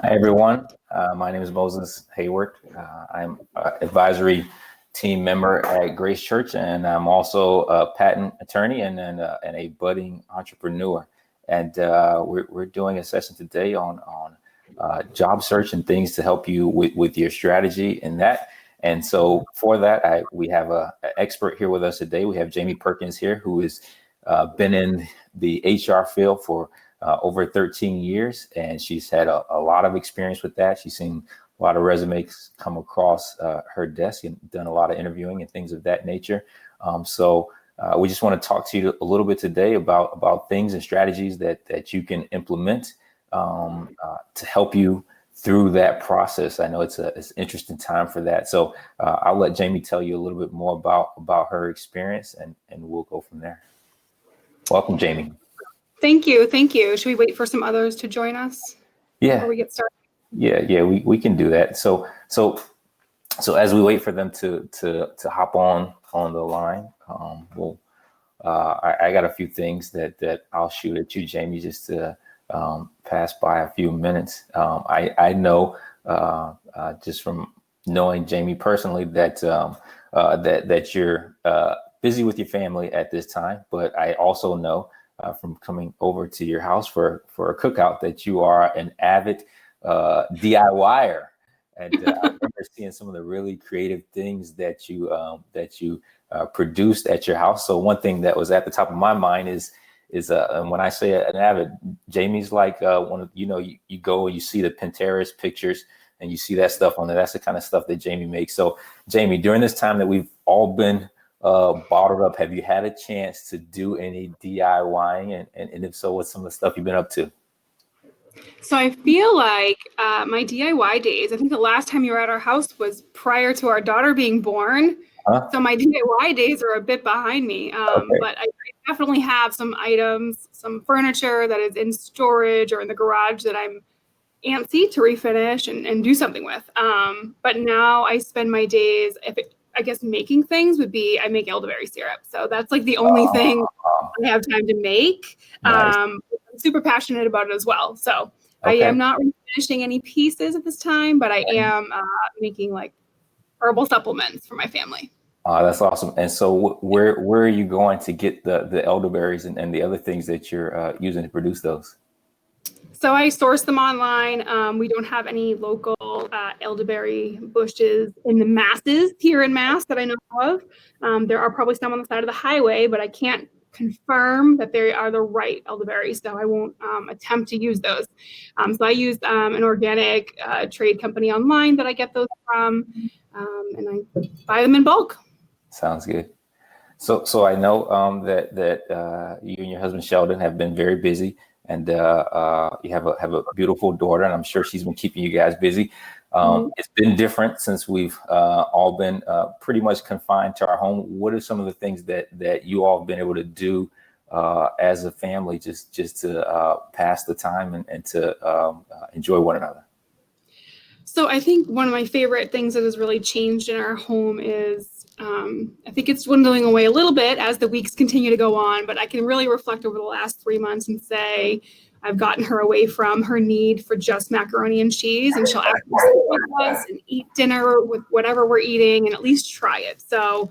Hi, everyone. My name is Moses Hayward. I'm an advisory team member at Grace Church, and I'm also a patent attorney and a budding entrepreneur. And we're doing a session today on job search and things to help you with your strategy and that. And so for that, we have an expert here with us today. We have Jamie Perkins here, who has been in the HR field for over 13 years, and she's had a lot of experience with that. She's seen a lot of resumes come across her desk and done a lot of interviewing and things of that nature. So we just want to talk to you a little bit today about things and strategies that you can implement to help you through that process. I know it's an interesting time for that. So I'll let Jamie tell you a little bit more about her experience, and we'll go from there. Welcome, Jamie. Thank you. Thank you. Should we wait for some others to join us? Yeah. Before we get started? Yeah, we can do that. So as we wait for them to hop on the line, I got a few things that I'll shoot at you, Jamie, just to pass by a few minutes. I know just from knowing Jamie personally that that you're busy with your family at this time, but I also know from coming over to your house for a cookout that you are an avid DIYer. And I remember seeing some of the really creative things that you produced at your house. So one thing that was at the top of my mind is and when I say an avid, Jamie's like one of, you go and you see the Pinterest pictures and you see that stuff on there. That's the kind of stuff that Jamie makes. So Jamie, during this time that we've all been bottled up, have you had a chance to do any DIYing? And if so, what's some of the stuff you've been up to? So I feel like my DIY days, I think the last time you were at our house was prior to our daughter being born. Huh? So my DIY days are a bit behind me. Okay. But I definitely have some items, some furniture that is in storage or in the garage that I'm antsy to refinish and do something with. But now I spend my days, I guess making things would be, I make elderberry syrup. So that's like the only thing I have time to make. Nice. I'm super passionate about it as well. So okay. I am not finishing any pieces at this time, but I am making like herbal supplements for my family. That's awesome. And so where are you going to get the elderberries and the other things that you're using to produce those? So I source them online. We don't have any local elderberry bushes in the masses here in Mass that I know of. There are probably some on the side of the highway, but I can't confirm that they are the right elderberries, so I won't attempt to use those. So I use an organic trade company online that I get those from, and I buy them in bulk. Sounds good. So I know that you and your husband Sheldon have been very busy. And you have a beautiful daughter, and I'm sure she's been keeping you guys busy. It's been different since we've all been pretty much confined to our home. What are some of the things that you all have been able to do as a family, just to pass the time and to enjoy one another? So I think one of my favorite things that has really changed in our home is I think it's dwindling away a little bit as the weeks continue to go on, but I can really reflect over the last 3 months and say I've gotten her away from her need for just macaroni and cheese, and she'll ask me to with us and eat dinner with whatever we're eating and at least try it. So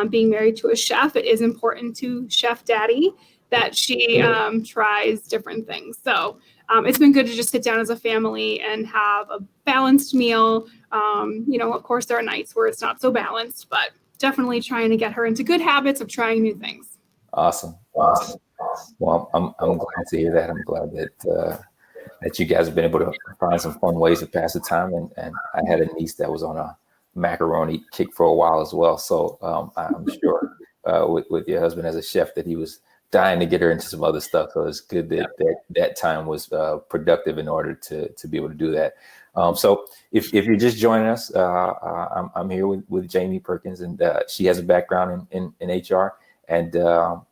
being married to a chef, it is important to Chef Daddy that she tries different things. So it's been good to just sit down as a family and have a balanced meal. Of course, there are nights where it's not so balanced, but definitely trying to get her into good habits of trying new things. Awesome. Well, I'm glad to hear that. I'm glad that you guys have been able to find some fun ways to pass the time. And I had a niece that was on a macaroni kick for a while as well. So I'm sure with your husband as a chef that he was dying to get her into some other stuff. So it's good that time was productive in order to be able to do that. So if you're just joining us, I'm here with Jamie Perkins, and she has a background in HR, and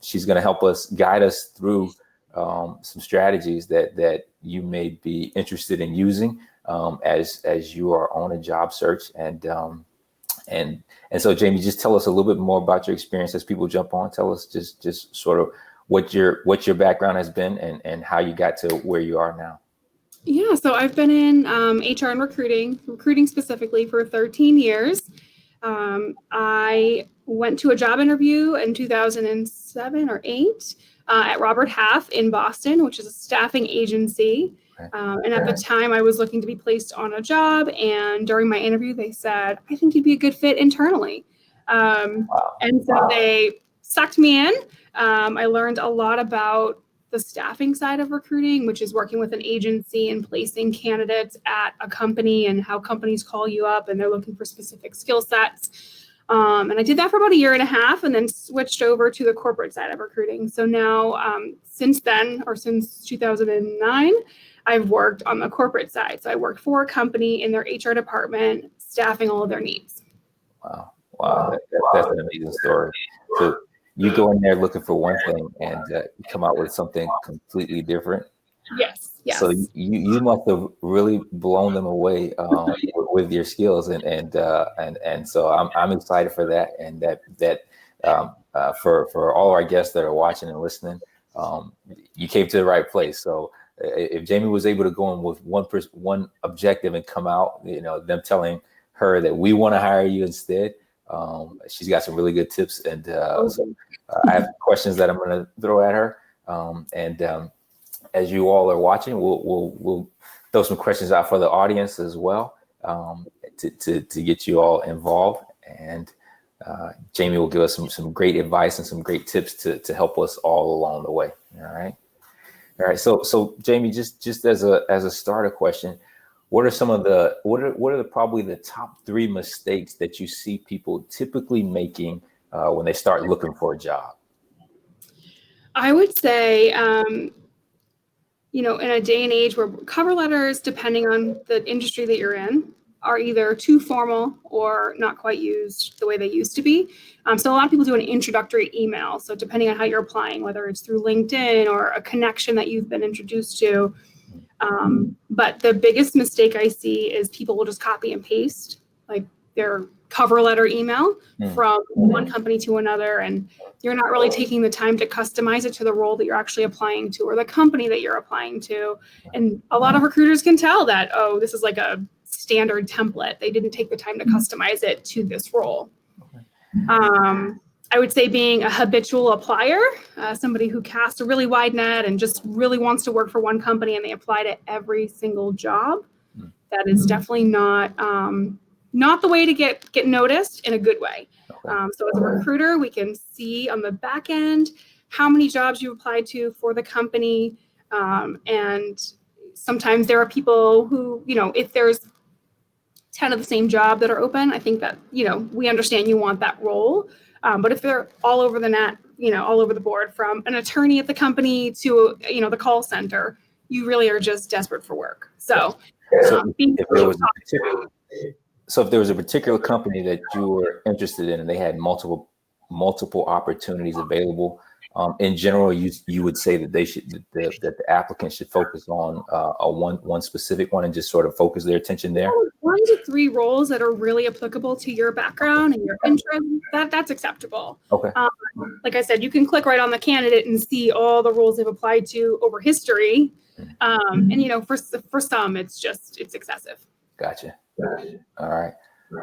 she's going to help us guide us through some strategies that you may be interested in using as you are on a job search. And so, Jamie, just tell us a little bit more about your experience as people jump on. Tell us just sort of what your background has been and how you got to where you are now. Yeah, so I've been in HR and recruiting specifically for 13 years. I went to a job interview in 2007 or 8 at Robert Half in Boston, which is a staffing agency. And at the time, I was looking to be placed on a job. And during my interview, they said, I think you'd be a good fit internally. And so they sucked me in. I learned a lot about the staffing side of recruiting, which is working with an agency and placing candidates at a company and how companies call you up and they're looking for specific skill sets. And I did that for about a year and a half and then switched over to the corporate side of recruiting. So now, since then, or since 2009, I've worked on the corporate side. So I worked for a company in their HR department, staffing all of their needs. Wow. That's an amazing story. So you go in there looking for one thing and you come out with something completely different. Yes. So you must have really blown them away with your skills, and so I'm excited for that, and for all our guests that are watching and listening, you came to the right place. So if Jamie was able to go in with one objective and come out, them telling her that we want to hire you instead, she's got some really good tips, and so I have questions that I'm going to throw at her, and as you all are watching, we'll throw some questions out for the audience as well, to get you all involved. And Jamie will give us some great advice and some great tips to help us all along the way. All right. So Jamie, just as a starter question, what are probably the top 3 mistakes that you see people typically making when they start looking for a job? I would say, in a day and age where cover letters, depending on the industry that you're in, are either too formal or not quite used the way they used to be. So a lot of people do an introductory email. So depending on how you're applying, whether it's through LinkedIn or a connection that you've been introduced to. But the biggest mistake I see is people will just copy and paste like their cover letter email from one company to another, and you're not really taking the time to customize it to the role that you're actually applying to or the company that you're applying to. And a lot of recruiters can tell that, oh, this is like a standard template. They didn't take the time to customize it to this role. I would say being a habitual applier, somebody who casts a really wide net and just really wants to work for one company and they apply to every single job. That is definitely not the way to get noticed in a good way. So as a recruiter, we can see on the back end how many jobs you applied to for the company. And sometimes there are people who, if there's 10 of the same job that are open, I think that, we understand you want that role. But if they're all over the net, all over the board, from an attorney at the company to, the call center, you really are just desperate for work. So if there was a particular company that you were interested in and they had multiple opportunities available, in general, you would say that that the applicant should focus on one specific one and just sort of focus their attention there? 1 to 3 roles that are really applicable to your background and your interest, that's acceptable. Okay. Like I said, you can click right on the candidate and see all the roles they've applied to over history. And for some, it's excessive. Gotcha. All right.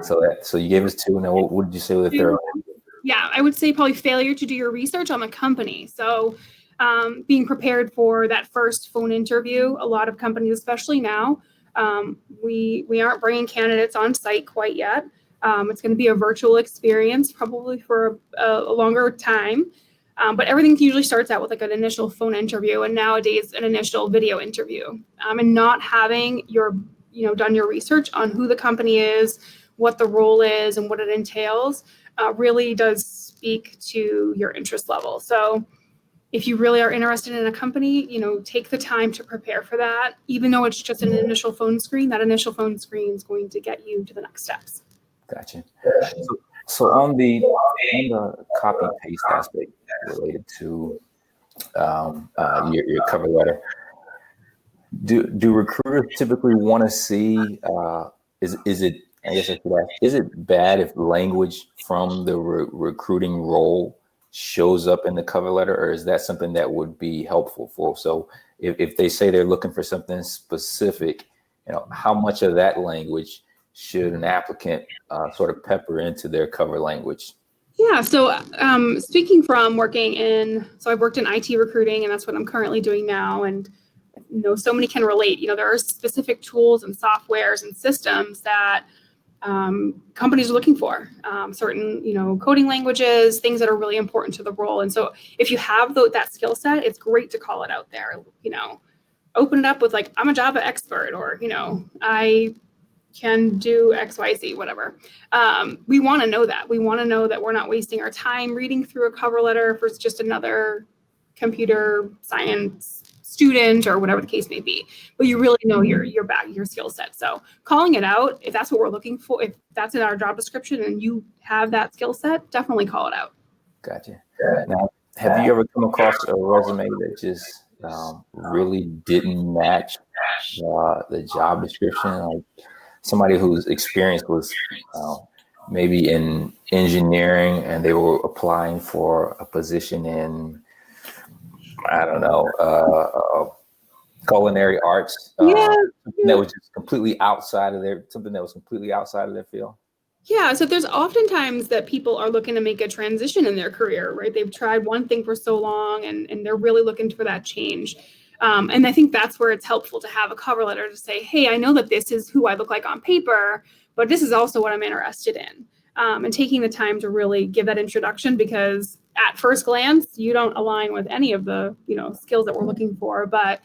So you gave us 2. Now, what did you say with the third? Yeah, I would say probably failure to do your research on the company. So being prepared for that first phone interview. A lot of companies, especially now, we aren't bringing candidates on site quite yet. It's going to be a virtual experience, probably for a longer time. But everything usually starts out with like an initial phone interview, and nowadays an initial video interview. And not having done your research on who the company is, what the role is, and what it entails, really does speak to your interest level. So if you really are interested in a company, take the time to prepare for that. Even though it's just an initial phone screen, that initial phone screen is going to get you to the next steps. Gotcha. So on the copy paste aspect related to your cover letter, do recruiters typically want to see? Is it? I guess I should ask, is it bad if language from the recruiting role shows up in the cover letter, or is that something that would be helpful for? So if they say they're looking for something specific, how much of that language should an applicant sort of pepper into their cover language? Yeah, so speaking from so I've worked in IT recruiting, and that's what I'm currently doing now. And so many can relate. There are specific tools and softwares and systems that companies are looking for, certain, coding languages, things that are really important to the role. And so if you have that skill set, it's great to call it out there. Open it up with like, I'm a Java expert, or, I can do XYZ, whatever. We want to know that. We want to know that we're not wasting our time reading through a cover letter for just another computer science student or whatever the case may be. But you really know your skill set. So calling it out, if that's what we're looking for, if that's in our job description and you have that skill set, definitely call it out. Gotcha. Now, have you ever come across a resume that just really didn't match the job description? Like somebody whose experience was maybe in engineering and they were applying for a position in, I don't know, culinary arts. Something that was just completely outside of their field. Yeah, so there's oftentimes that people are looking to make a transition in their career, right? They've tried one thing for so long and they're really looking for that change. And I think that's where it's helpful to have a cover letter to say, hey, I know that this is who I look like on paper, but this is also what I'm interested in. And taking the time to really give that introduction, because at first glance, you don't align with any of the skills that we're looking for, but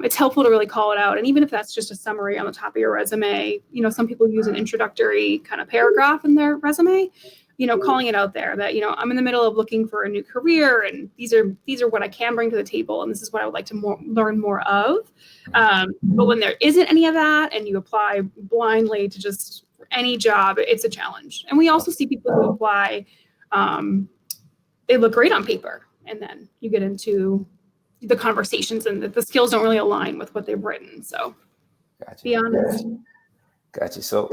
it's helpful to really call it out. And even if that's just a summary on the top of your resume, some people use an introductory kind of paragraph in their resume, calling it out there that, I'm in the middle of looking for a new career and these are what I can bring to the table. And this is what I would like to learn more of. But when there isn't any of that and you apply blindly to just any job, it's a challenge. And we also see people who apply, they look great on paper. And then you get into the conversations and the skills don't really align with what they've written. So Gotcha. Be honest. Gotcha. So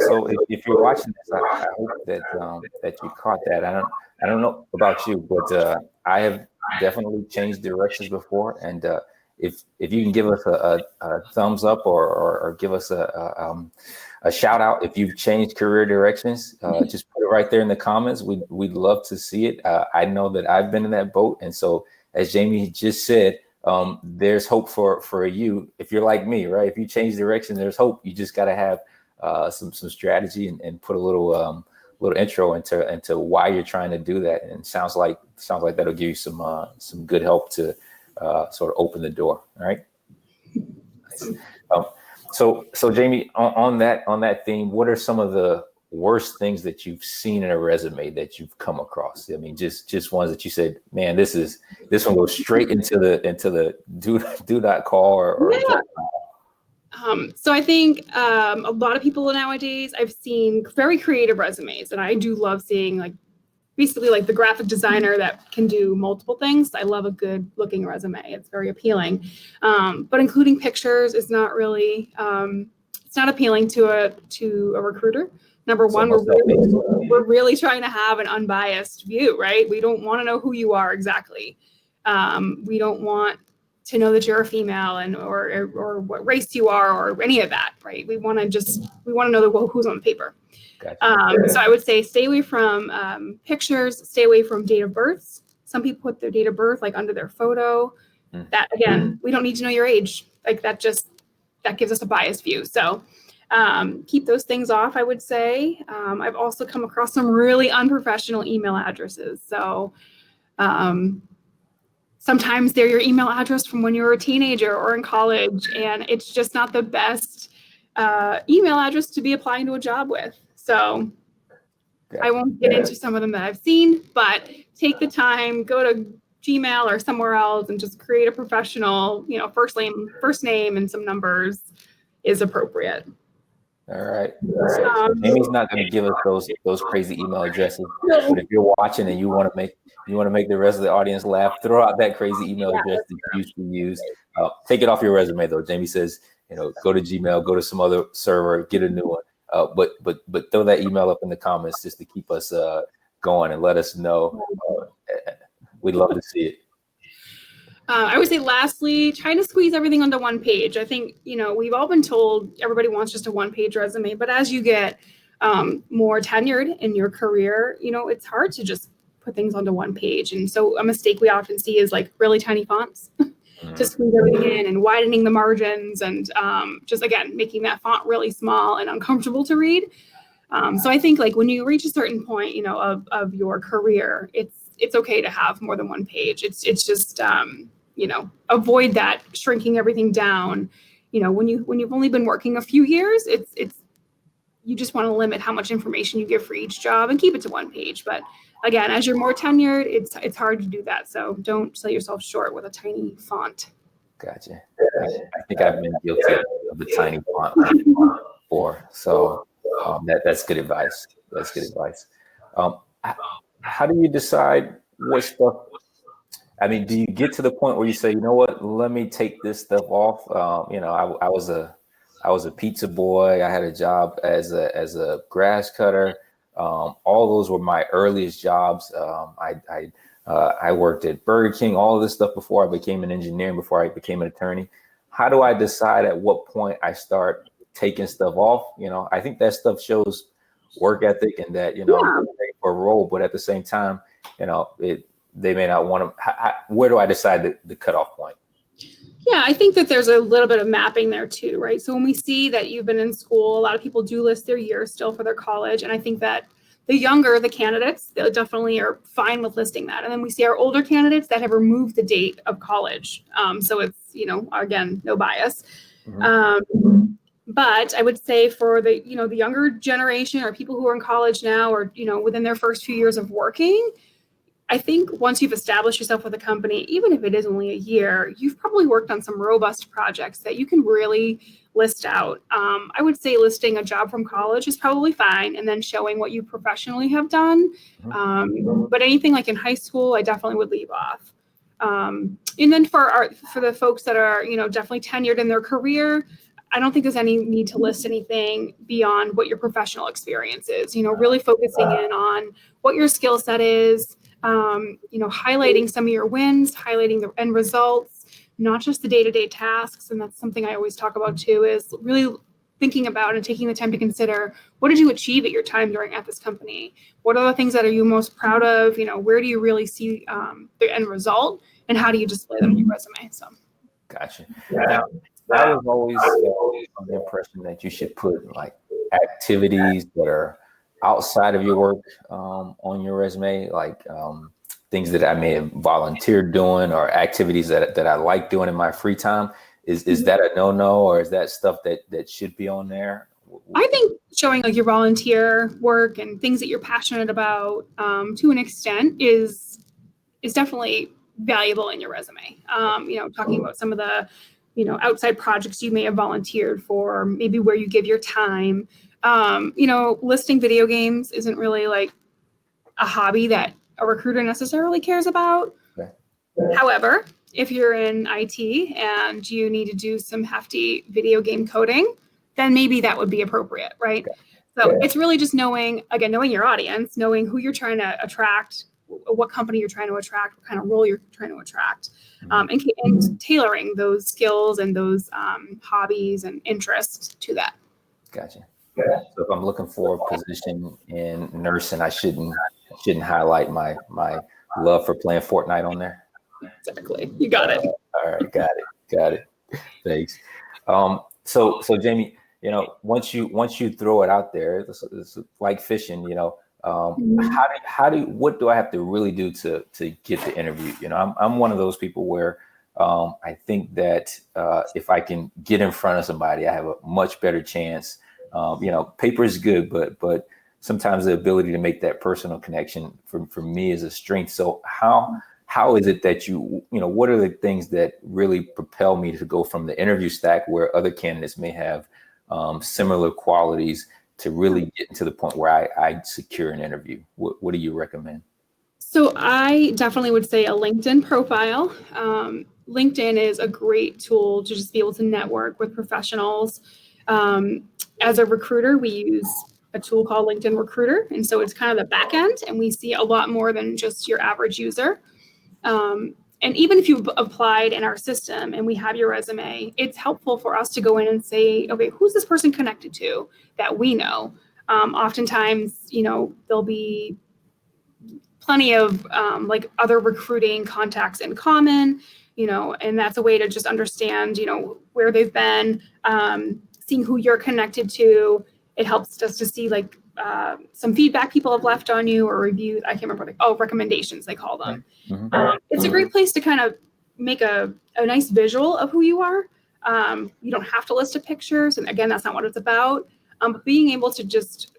if you're watching this, I hope that you caught that. I don't know about you, but I have definitely changed directions before. And if you can give us a thumbs up or give us a shout out if you've changed career directions, just put it right there in the comments. We'd love to see it. I know that I've been in that boat, and so as Jamie just said, there's hope for you if you're like me, right? If you change direction, there's hope. You just got to have some strategy and put a little intro into why you're trying to do that. And sounds like that'll give you some good help to sort of open the door. All right. So Jamie, on that theme, what are some of the worst things that you've seen in a resume that you've come across? I mean, just ones that you said, man, this one goes straight into the do not call or yeah. So I think a lot of people nowadays, I've seen very creative resumes, and I do love seeing basically the graphic designer that can do multiple things. I love a good looking resume. It's very appealing. But including pictures is not really, it's not appealing to a recruiter. Number one, we're really trying to have an unbiased view, right? We don't want to know who you are exactly. We don't want to know that you're a female or what race you are or any of that, right? We want to know who's on the paper. Gotcha. So I would say stay away from pictures, stay away from date of births. Some people put their date of birth under their photo. That, again, we don't need to know your age. That gives us a biased view. So keep those things off, I would say. I've also come across some really unprofessional email addresses. So sometimes they're your email address from when you were a teenager or in college, and it's just not the best email address to be applying to a job with. So I won't get into some of them that I've seen, but take the time, go to Gmail or somewhere else and just create a professional, first name and some numbers is appropriate. All right. So Jamie's not going to give us those crazy email addresses, but if you're watching and you want to make the rest of the audience laugh, throw out that crazy email address that you used to use. Take it off your resume, though. Jamie says, go to Gmail, go to some other server, get a new one. But throw that email up in the comments just to keep us going and let us know. We'd love to see it. I would say lastly, trying to squeeze everything onto one page. I think, we've all been told everybody wants just a one-page resume, but as you get more tenured in your career, it's hard to just put things onto one page. And so a mistake we often see is like really tiny fonts to squeeze everything in, and widening the margins, and just, again, making that font really small and uncomfortable to read. So I think, like, when you reach a certain point, of your career, it's okay to have more than one page. It's just, avoid that shrinking everything down. When you've only been working a few years, it's you just want to limit how much information you give for each job and keep it to one page. But again, as you're more tenured, it's hard to do that. So don't sell yourself short with a tiny font. Gotcha. I think I've been guilty of the tiny font before. So that's good advice. That's good advice. How do you decide what stuff? I mean, do you get to the point where you say, you know what, let me take this stuff off? I was a pizza boy. I had a job as a grass cutter. All those were my earliest jobs. I worked at Burger King, all of this stuff before I became an engineer, before I became an attorney. How do I decide at what point I start taking stuff off? I think that stuff shows work ethic, and that, I'm ready for a role, but at the same time, they may not want to. Where do I decide the cutoff point? Yeah, I think that there's a little bit of mapping there too, right? So when we see that you've been in school, a lot of people do list their years still for their college. And I think that the younger the candidates, they definitely are fine with listing that. And then we see our older candidates that have removed the date of college. So it's, again, no bias. But I would say for the younger generation, or people who are in college now, or, within their first few years of working, I think once you've established yourself with a company, even if it is only a year, you've probably worked on some robust projects that you can really list out. I would say listing a job from college is probably fine, and then showing what you professionally have done. But anything like in high school, I definitely would leave off. And then for the folks that are, definitely tenured in their career, I don't think there's any need to list anything beyond what your professional experience is. Really focusing in on what your skill set is. Highlighting some of your wins, highlighting the end results, not just the day-to-day tasks. And that's something I always talk about too, is really thinking about and taking the time to consider, what did you achieve at your time at this company? What are the things that are you most proud of? Where do you really see the end result, and how do you display that on your resume? So. Gotcha. Now, I was always under the impression that you should put like activities that are outside of your work on your resume, like things that I may have volunteered doing, or activities that I like doing in my free time. Is that a no-no, or is that stuff that should be on there? I think showing like your volunteer work and things that you're passionate about to an extent is definitely valuable in your resume. Talking about some of the outside projects you may have volunteered for, maybe where you give your time. Listing video games isn't really like a hobby that a recruiter necessarily cares about. Okay. However, if you're in IT and you need to do some hefty video game coding, then maybe that would be appropriate, right? Okay. So it's really just knowing your audience, knowing who you're trying to attract, what company you're trying to attract, what kind of role you're trying to attract, and tailoring those skills and those hobbies and interests to that. Gotcha. Yeah. So if I'm looking for a position in nursing, I shouldn't highlight my love for playing Fortnite on there. Exactly. You got it. All right. Got it. Thanks. So Jamie, once you throw it out there, it's like fishing, what do I have to really do to get the interview? I'm one of those people where I think that if I can get in front of somebody, I have a much better chance. Paper is good, but sometimes the ability to make that personal connection for me is a strength. So how is it that what are the things that really propel me to go from the interview stack, where other candidates may have similar qualities, to really get to the point where I secure an interview? What do you recommend? So I definitely would say a LinkedIn profile. LinkedIn is a great tool to just be able to network with professionals. As a recruiter, we use a tool called LinkedIn Recruiter. And so it's kind of the back end, and we see a lot more than just your average user. And even if you've applied in our system and we have your resume, it's helpful for us to go in and say, okay, who's this person connected to that we know? Oftentimes, there'll be plenty of like other recruiting contacts in common, and that's a way to just understand, where they've been, seeing who you're connected to. It helps us to see like some feedback people have left on you or reviews. I can't remember, recommendations they call them. Mm-hmm. It's a great place to kind of make a nice visual of who you are. You don't have to list a pictures. And again, that's not what it's about. But being able to just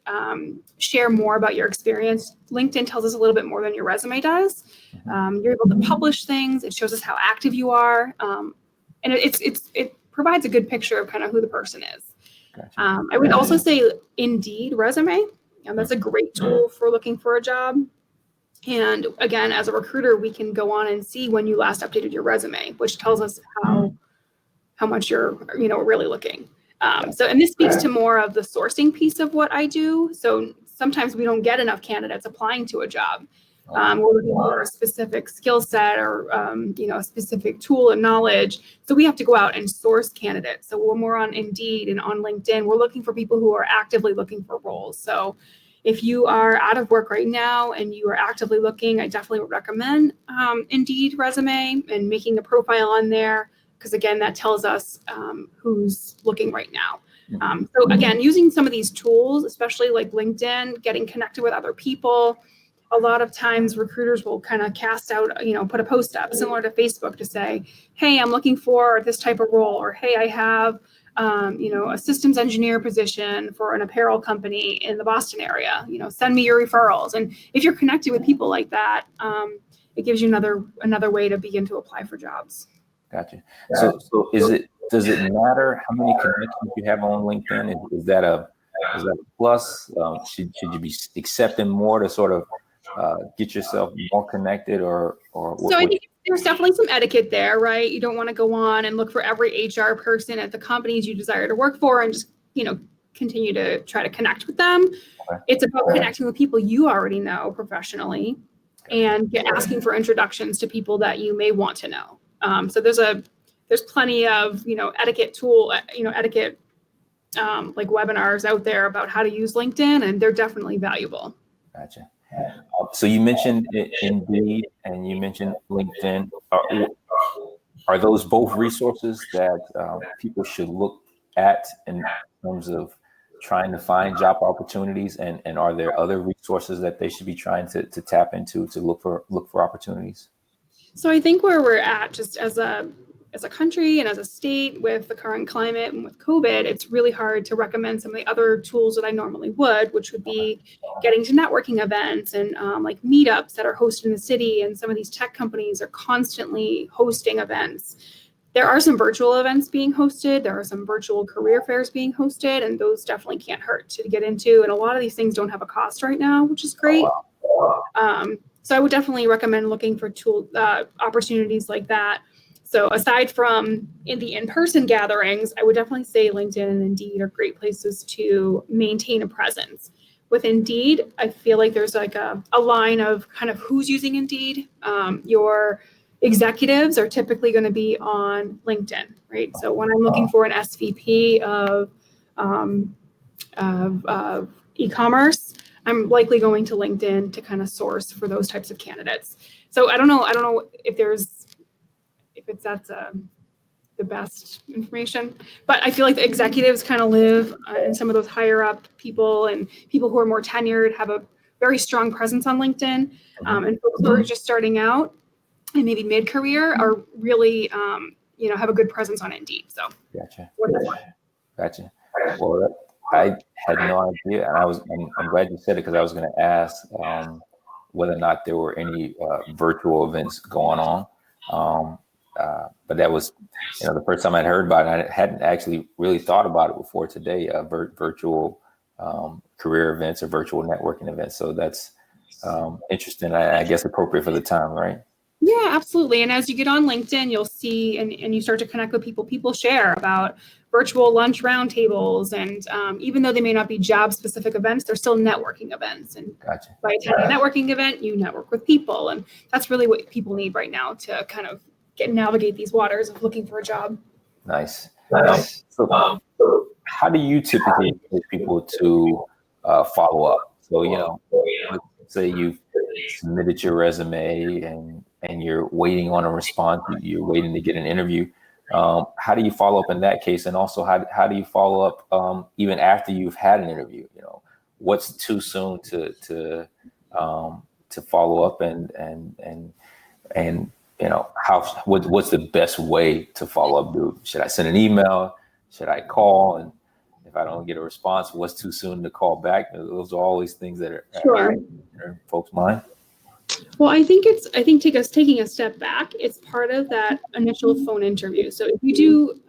share more about your experience. LinkedIn tells us a little bit more than your resume does. You're able to publish things. It shows us how active you are. And it provides a good picture of kind of who the person is. Gotcha. I would also say Indeed resume. That's a great tool for looking for a job. And again, as a recruiter, we can go on and see when you last updated your resume, which tells us how much you're, really looking. And this speaks to more of the sourcing piece of what I do. So sometimes we don't get enough candidates applying to a job. We're looking for a specific skill set or, a specific tool and knowledge. So we have to go out and source candidates. So when we're on Indeed and on LinkedIn, we're looking for people who are actively looking for roles. So if you are out of work right now and you are actively looking, I definitely would recommend Indeed resume and making a profile on there. Because again, that tells us who's looking right now. So again, using some of these tools, especially like LinkedIn, getting connected with other people. A lot of times recruiters will kind of cast out, put a post up similar to Facebook to say, hey, I'm looking for this type of role, or hey, I have, a systems engineer position for an apparel company in the Boston area, send me your referrals. And if you're connected with people like that, it gives you another way to begin to apply for jobs. Gotcha. So does it matter how many connections you have on LinkedIn? Is that a plus? Should you be accepting more to sort of get yourself more connected or so I think there's definitely some etiquette there, right? You don't want to go on and look for every HR person at the companies you desire to work for and just, continue to try to connect with them. Okay. It's about connecting with people you already know professionally and asking for introductions to people that you may want to know. So there's plenty of, etiquette like webinars out there about how to use LinkedIn, and they're definitely valuable. Gotcha. So you mentioned Indeed and you mentioned LinkedIn. Are those both resources that people should look at in terms of trying to find job opportunities? And are there other resources that they should be trying to tap into to look for opportunities? So I think where we're at, just as a country and as a state with the current climate and with COVID, it's really hard to recommend some of the other tools that I normally would, which would be getting to networking events and like meetups that are hosted in the city. And some of these tech companies are constantly hosting events. There are some virtual events being hosted. There are some virtual career fairs being hosted, and those definitely can't hurt to get into. And a lot of these things don't have a cost right now, which is great. So I would definitely recommend looking for tool opportunities like that. So aside from the in-person gatherings, I would definitely say LinkedIn and Indeed are great places to maintain a presence. With Indeed, I feel like there's like a line of kind of who's using Indeed. Your executives are typically going to be on LinkedIn, right? So when I'm looking for an SVP of e-commerce, I'm likely going to LinkedIn to kind of source for those types of candidates. So I don't know if that's the best information, but I feel like the executives kind of live in some of those higher up people, and people who are more tenured have a very strong presence on LinkedIn. And folks who are just starting out and maybe mid-career are really, have a good presence on Indeed. So Gotcha. Well, I had no idea, and I'm glad you said it, because I was going to ask whether or not there were any virtual events going on. But that was, the first time I'd heard about it. I hadn't actually really thought about it before today. Virtual career events or virtual networking events. So that's interesting. I guess appropriate for the time, right? Yeah, absolutely. And as you get on LinkedIn, you'll see and you start to connect with people. People share about virtual lunch roundtables. And even though they may not be job specific events, they're still networking events. And Gotcha. by attending a networking event, you network with people. And that's really what people need right now to kind of navigate these waters of looking for a job. Nice. So how do you typically encourage people to follow up? So, let's say you've submitted your resume and you're waiting on a response, you're waiting to get an interview. How do you follow up in that case? And also, how do you follow up even after you've had an interview? What's too soon to follow up and what's the best way to follow up? Should I send an email? Should I call? And if I don't get a response, what's too soon to call back? Those are always things that are in folks' mind. Well, I think taking a step back, it's part of that initial phone interview. So if you do,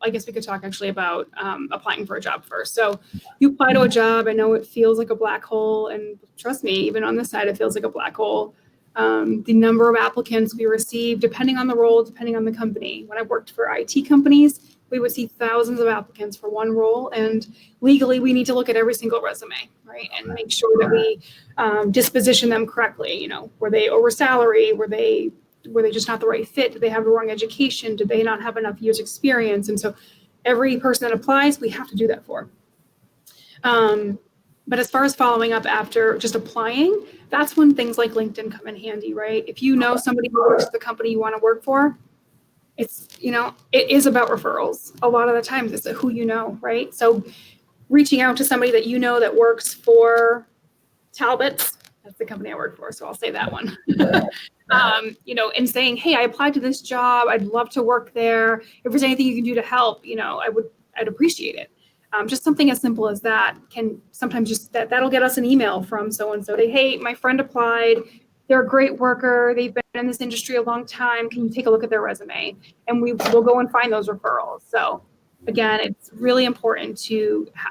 I guess we could talk actually about applying for a job first. So you apply to a job. I know it feels like a black hole, and trust me, even on this side, it feels like a black hole. The number of applicants we receive, depending on the role, depending on the company. When I worked for IT companies, we would see thousands of applicants for one role, and legally we need to look at every single resume, right, and make sure that we disposition them correctly. Were they over salary? Were they just not the right fit? Did they have the wrong education? Did they not have enough years experience? And so every person that applies, we have to do that for. But as far as following up after just applying, that's when things like LinkedIn come in handy, right? If you know somebody who works at the company you want to work for, it is about referrals. A lot of the times it's who you know, right? So reaching out to somebody that you know that works for Talbot's, that's the company I work for, so I'll say that one. And saying, hey, I applied to this job. I'd love to work there. If there's anything you can do to help, I'd appreciate it. Just something as simple as that can sometimes just that'll get us an email from so-and-so. Hey, my friend applied. They're a great worker. They've been in this industry a long time. Can you take a look at their resume? And we will go and find those referrals. So again, it's really important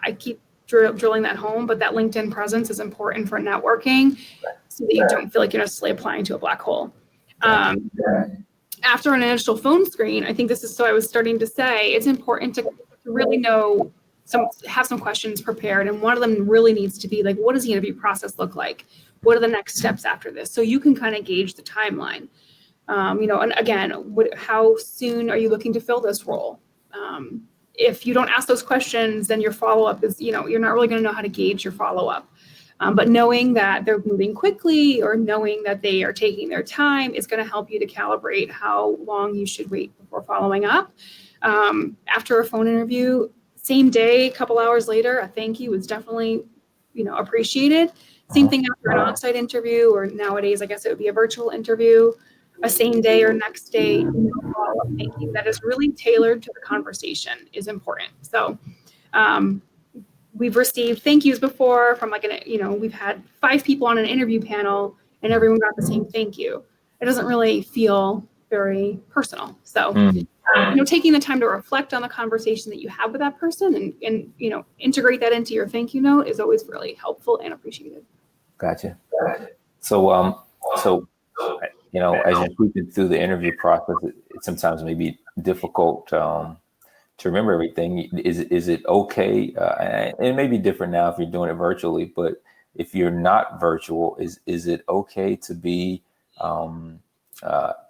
I keep drilling that home, but that LinkedIn presence is important for networking so that you don't feel like you're necessarily applying to a black hole. After an initial phone screen, I think this is, so I was starting to say, it's important to really know, have some questions prepared. And one of them really needs to be like, what does the interview process look like? What are the next steps after this? So you can kind of gauge the timeline. And again, how soon are you looking to fill this role? If you don't ask those questions, then your follow-up is, you're not really going to know how to gauge your follow-up. But knowing that they're moving quickly or knowing that they are taking their time is going to help you to calibrate how long you should wait before following up. After a phone interview, same day, a couple hours later, a thank you is definitely, appreciated. Same thing after an on-site interview, or nowadays, I guess it would be a virtual interview, a same day or next day follow-up thank you that is really tailored to the conversation is important. So we've received thank yous before from we've had 5 people on an interview panel and everyone got the same thank you. It doesn't really feel very personal. So, taking the time to reflect on the conversation that you have with that person and integrate that into your thank you note is always really helpful and appreciated. Gotcha. So, as you're moving through the interview process, it sometimes may be difficult to remember everything. Is it okay? And it may be different now if you're doing it virtually, but if you're not virtual, is it okay to be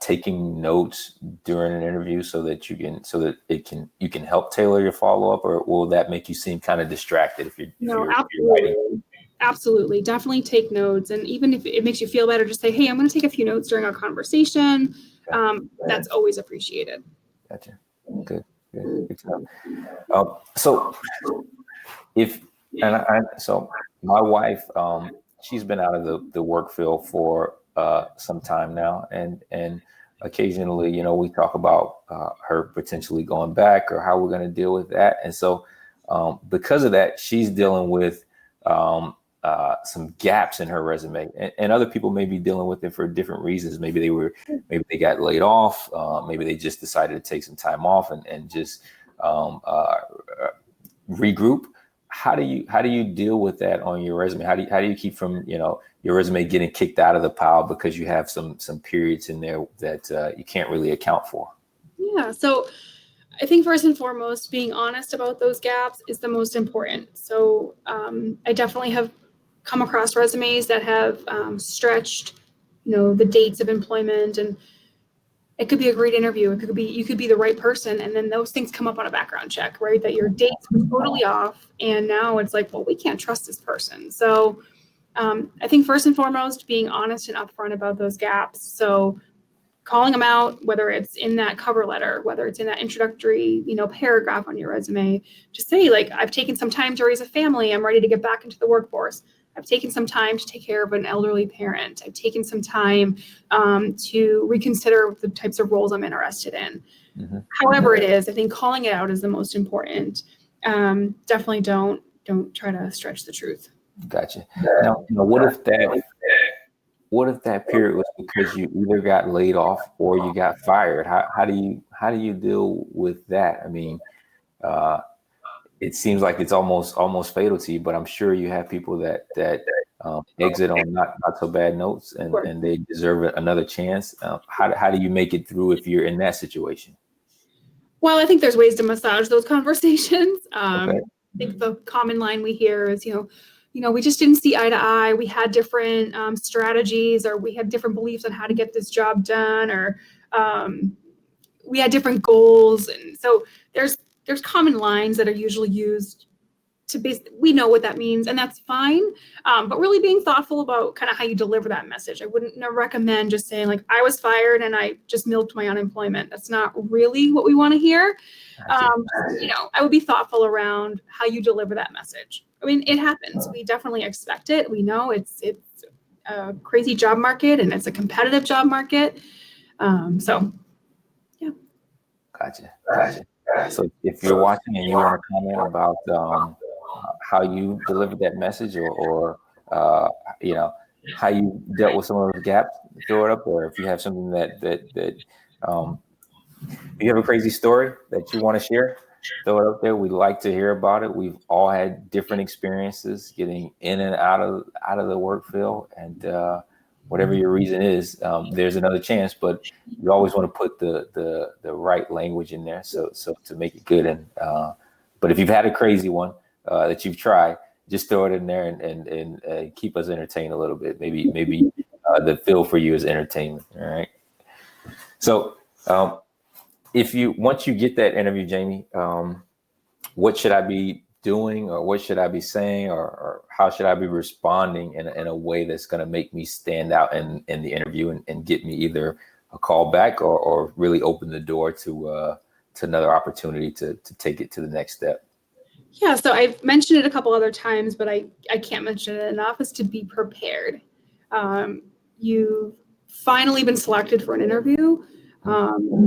taking notes during an interview so that you can help tailor your follow-up, or will that make you seem kind of distracted if you're writing? Absolutely. Definitely take notes. And even if it makes you feel better, just say, hey, I'm going to take a few notes during our conversation. That's always appreciated. Gotcha. Good stuff. So my wife, she's been out of the work field for some time now. And occasionally, we talk about her potentially going back or how we're going to deal with that. And so because of that, she's dealing with some gaps in her resume, and other people may be dealing with it for different reasons. Maybe they got laid off. Maybe they just decided to take some time off and just regroup. How do you deal with that on your resume? How do you keep from your resume getting kicked out of the pile because you have some periods in there that you can't really account for? Yeah. So I think first and foremost, being honest about those gaps is the most important. So I definitely have come across resumes that have stretched, the dates of employment, and it could be a great interview. It could be, you could be the right person, and then those things come up on a background check, right? That your dates were totally off, and now it's like, well, we can't trust this person. So I think first and foremost, being honest and upfront about those gaps. So calling them out, whether it's in that cover letter, whether it's in that introductory, paragraph on your resume, just say, like, I've taken some time to raise a family. I'm ready to get back into the workforce. I've taken some time to take care of an elderly parent. I've taken some time to reconsider the types of roles I'm interested in. Mm-hmm. However it is, I think calling it out is the most important. Definitely don't try to stretch the truth. Gotcha. Now, what if that period was because you either got laid off or you got fired? How do you deal with that? I mean, it seems like it's almost fatal to you, but I'm sure you have people that exit on not so bad notes, and they deserve another chance. How do you make it through if you're in that situation? Well, I think there's ways to massage those conversations. Okay. I think the common line we hear is, we just didn't see eye to eye. We had different strategies, or we had different beliefs on how to get this job done, or we had different goals. And so there's common lines that are usually used to we know what that means, and that's fine. But really being thoughtful about kind of how you deliver that message. I wouldn't recommend just saying, like, I was fired and I just milked my unemployment. That's not really what we want to hear. I would be thoughtful around how you deliver that message. I mean, it happens. We definitely expect it. We know it's a crazy job market, and it's a competitive job market. So, yeah. Gotcha. So if you're watching and you want to comment about how you delivered that message, or how you dealt with some of those gaps, throw it up there. If you have something that you have a crazy story that you want to share, throw it up there. We'd like to hear about it. We've all had different experiences getting in and out of the work field, and whatever your reason is, there's another chance. But you always want to put the right language in there, so to make it good. And but if you've had a crazy one that you've tried, just throw it in there and keep us entertained a little bit. Maybe the feel for you is entertainment. All right. So once you get that interview, Jamie, what should I be doing, or what should I be saying, or how should I be responding in a way that's going to make me stand out in the interview and get me either a call back or really open the door to another opportunity to take it to the next step? Yeah, so I've mentioned it a couple other times, but I can't mention it enough, is to be prepared. You've finally been selected for an interview.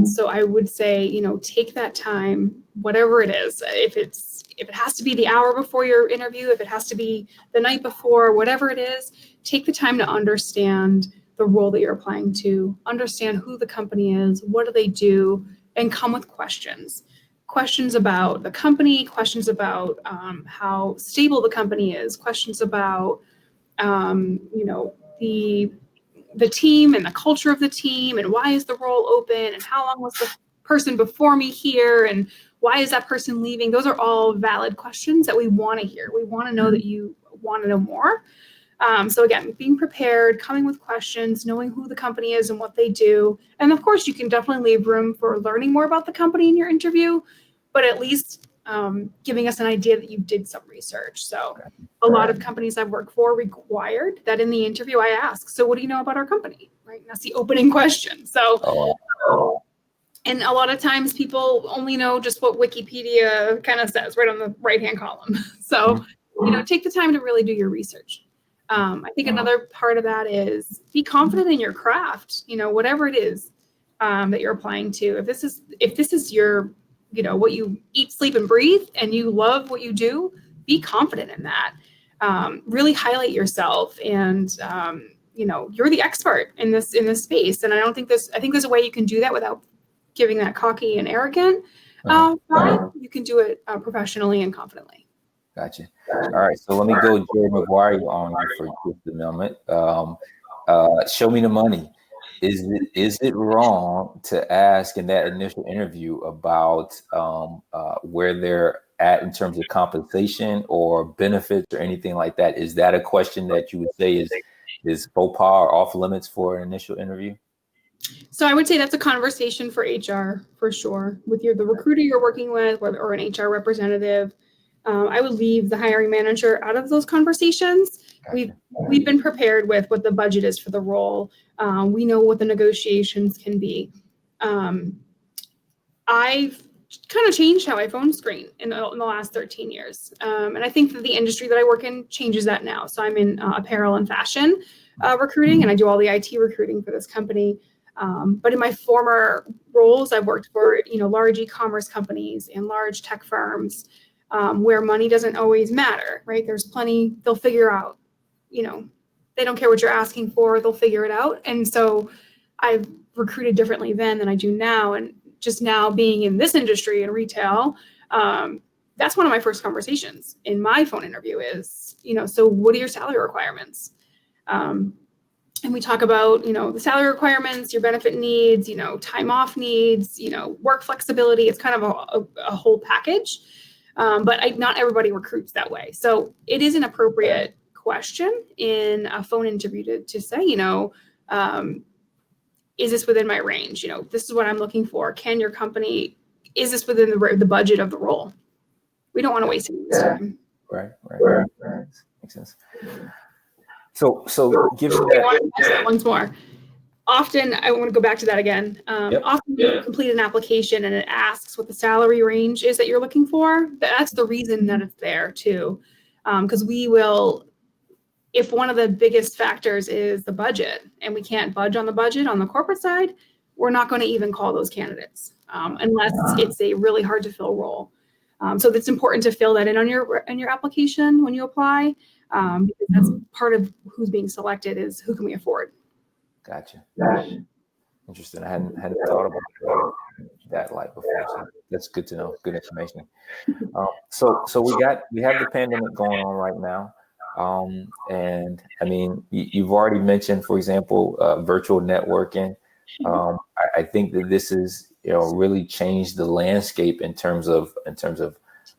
So I would say, take that time, whatever it is. If it has to be the hour before your interview, if it has to be the night before, whatever it is, take the time to understand the role that you're applying to, understand who the company is, what do they do, and come with questions. Questions about the company, questions about how stable the company is, questions about, the team and the culture of the team, and why is the role open, and how long was the person before me here, and why is that person leaving? Those are all valid questions that we want to hear. We want to know that you want to know more. So again, being prepared, coming with questions, knowing who the company is and what they do. And of course, you can definitely leave room for learning more about the company in your interview, but at least giving us an idea that you did some research. So a lot of companies I've worked for required that in the interview I ask, so what do you know about our company? Right? And that's the opening question. So, and a lot of times people only know just what Wikipedia kind of says right on the right-hand column. So, take the time to really do your research. I think another part of that is be confident in your craft, whatever it is that you're applying to. If this is your, what you eat, sleep, and breathe, and you love what you do, be confident in that. Really highlight yourself, and you're the expert in this space. And I think there's a way you can do that without giving that cocky and arrogant. You can do it professionally and confidently. Gotcha. All right, so let me go Jerry Maguire on you for just a moment. Show me the money. Is it wrong to ask in that initial interview about where they're at in terms of compensation or benefits or anything like that? Is that a question that you would say is faux pas or off limits for an initial interview? So I would say that's a conversation for HR for sure, with the recruiter you're working with, or an HR representative. I would leave the hiring manager out of those conversations. Gotcha. We've been prepared with what the budget is for the role. We know what the negotiations can be. I've kind of changed how I phone screen in the last 13 years. And I think that the industry that I work in changes that now. So I'm in apparel and fashion recruiting, and I do all the IT recruiting for this company. But in my former roles, I've worked for large e-commerce companies and large tech firms where money doesn't always matter, right? There's plenty, they'll figure out, they don't care what you're asking for, they'll figure it out. And so I've recruited differently then than I do now. And just now being in this industry in retail, that's one of my first conversations in my phone interview is, so what are your salary requirements? And we talk about, the salary requirements, your benefit needs, time off needs, work flexibility. It's kind of a whole package. But not everybody recruits that way. So it is an appropriate question in a phone interview to say, is this within my range? This is what I'm looking for. Can your company, is this within the budget of the role? We don't want to waste any time. Right. Makes sense. So given that, once more, often I want to go back to that again. Yep. Often you complete an application and it asks what the salary range is that you're looking for. That's the reason that it's there too, because we will. If one of the biggest factors is the budget and we can't budge on the budget on the corporate side, we're not going to even call those candidates unless it's a really hard to fill role. So it's important to fill that in on your application when you apply, because that's part of who's being selected is who can we afford. Gotcha. Interesting. I hadn't thought about that light before. So that's good to know. Good information. So we have the pandemic going on right now. And I mean, you've already mentioned, for example, virtual networking. I think that this is, really changed the landscape in terms of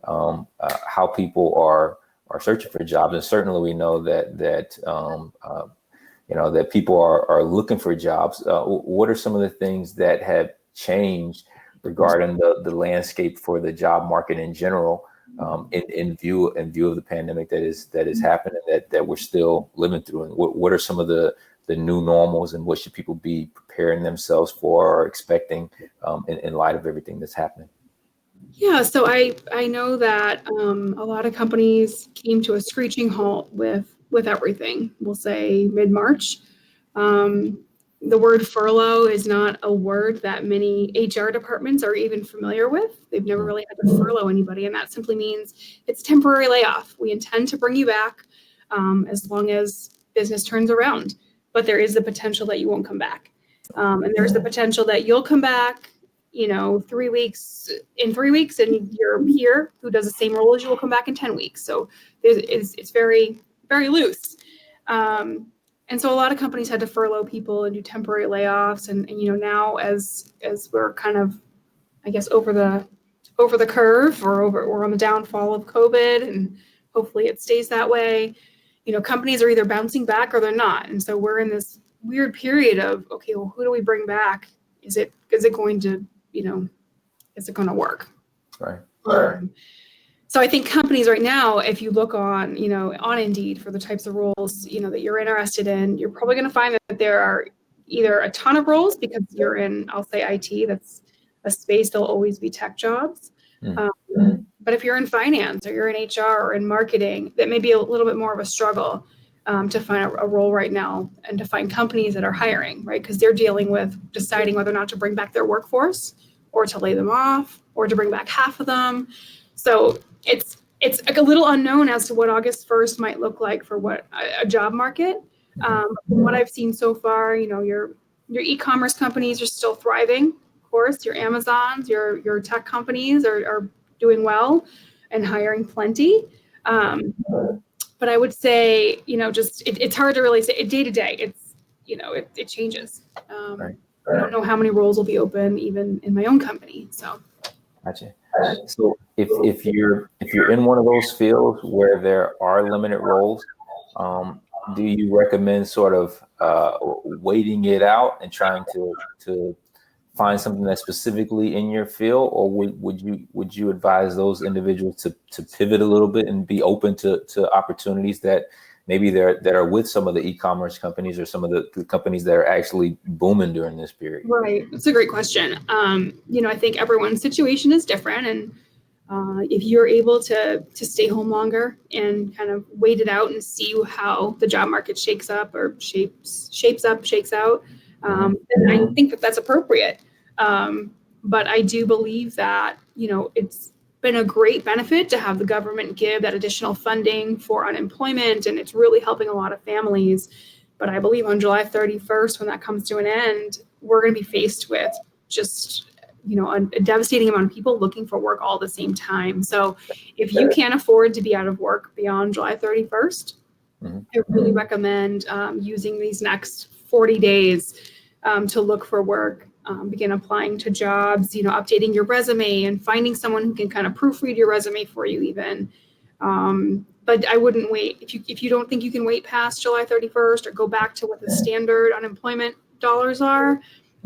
how people are searching for jobs. And certainly we know that people are looking for jobs. What are some of the things that have changed regarding the landscape for the job market in general? In view of the pandemic that is happening, that we're still living through, and what are some of the new normals, and what should people be preparing themselves for or expecting in light of everything that's happening? Yeah, so I know that a lot of companies came to a screeching halt with everything. We'll say mid-March. The word furlough is not a word that many HR departments are even familiar with. They've never really had to furlough anybody, and that simply means it's temporary layoff. We intend to bring you back as long as business turns around, but there is the potential that you won't come back. And there's the potential that you'll come back, 3 weeks, and your peer who does the same role as you will come back in 10 weeks. So it's very, very loose. And so a lot of companies had to furlough people and do temporary layoffs. And now as we're kind of, I guess, over the curve or on the downfall of COVID, and hopefully it stays that way, companies are either bouncing back or they're not. And so we're in this weird period of, okay, well, who do we bring back? Is it going to, is it going to work? Right. So I think companies right now, if you look on Indeed for the types of roles, that you're interested in, you're probably going to find that there are either a ton of roles because you're in, I'll say IT, that's a space, there'll always be tech jobs. But if you're in finance or you're in HR or in marketing, that may be a little bit more of a struggle to find a role right now, and to find companies that are hiring, right? Because they're dealing with deciding whether or not to bring back their workforce or to lay them off or to bring back half of them. So it's like a little unknown as to what August 1st might look like for what a job market. From what I've seen so far, your e-commerce companies are still thriving. Of course, your Amazons, your tech companies are doing well and hiring plenty. But I would say, it's hard to really say day to day. It's, it changes. Right. I don't know how many roles will be open even in my own company. So. Gotcha. So if you're in one of those fields where there are limited roles, do you recommend sort of waiting it out and trying to find something that's specifically in your field, or would you advise those individuals to pivot a little bit and be open to opportunities that maybe that are with some of the e-commerce companies or some of the companies that are actually booming during this period? Right. That's a great question. I think everyone's situation is different, and if you're able to stay home longer and kind of wait it out and see how the job market shakes out, then I think that that's appropriate. But I do believe that, it's been a great benefit to have the government give that additional funding for unemployment, and it's really helping a lot of families. But I believe on July 31st, when that comes to an end, we're going to be faced with just a devastating amount of people looking for work all at the same time. So if you can't afford to be out of work beyond July 31st, I really recommend using these next 40 days to look for work, begin applying to jobs, updating your resume and finding someone who can kind of proofread your resume for you even. But I wouldn't wait. If you don't think you can wait past July 31st or go back to what the standard unemployment dollars are,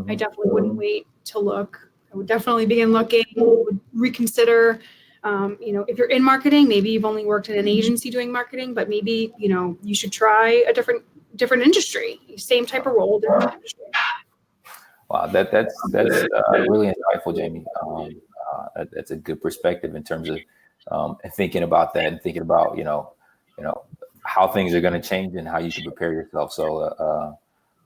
I definitely wouldn't wait to look. I would definitely begin looking, would reconsider. If you're in marketing, maybe you've only worked in an agency doing marketing, but maybe, you should try a different industry, same type of role, different industry. Wow, that's really insightful, Jamie. That's a good perspective in terms of thinking about that and thinking about how things are going to change and how you can prepare yourself. So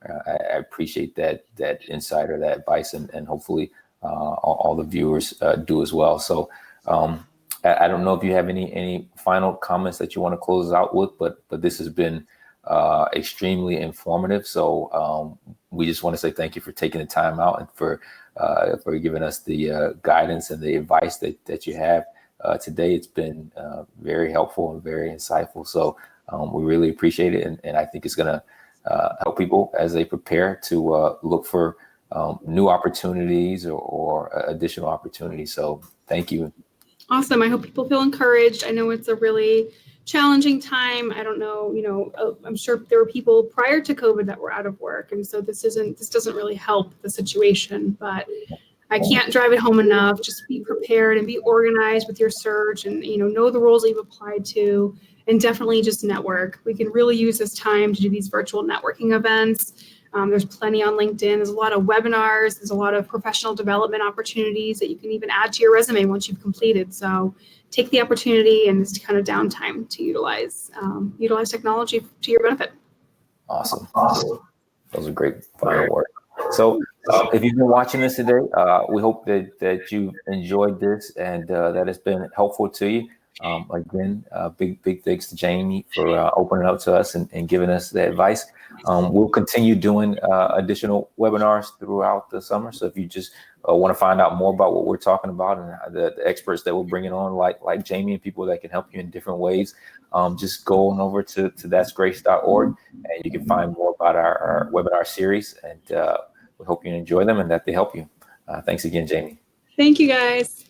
I appreciate that insight or that advice, and hopefully all the viewers do as well. So I don't know if you have any final comments that you want to close out with, but this has been extremely informative. So we just want to say thank you for taking the time out and for giving us the guidance and the advice that you have today. It's been very helpful and very insightful. So we really appreciate it. And I think it's going to help people as they prepare to look for new opportunities or additional opportunities. So thank you. Awesome. I hope people feel encouraged. I know it's a really challenging time. I don't know, I'm sure there were people prior to COVID that were out of work. And so this doesn't really help the situation, but I can't drive it home enough. Just be prepared and be organized with your search and, know the roles that you've applied to, and definitely just network. We can really use this time to do these virtual networking events. There's plenty on LinkedIn. There's a lot of webinars. There's a lot of professional development opportunities that you can even add to your resume once you've completed. So take the opportunity and this kind of downtime to utilize technology to your benefit. Awesome. Those are great final words. So if you've been watching this today, we hope that you enjoyed this and that it's been helpful to you. Again, big thanks to Jamie for opening up to us and giving us the advice. We'll continue doing additional webinars throughout the summer. So if you just want to find out more about what we're talking about and the experts that we're bringing on, like Jamie, and people that can help you in different ways, just go on over to that'sgrace.org and you can find more about our webinar series. And we hope you enjoy them and that they help you. Thanks again, Jamie. Thank you, guys.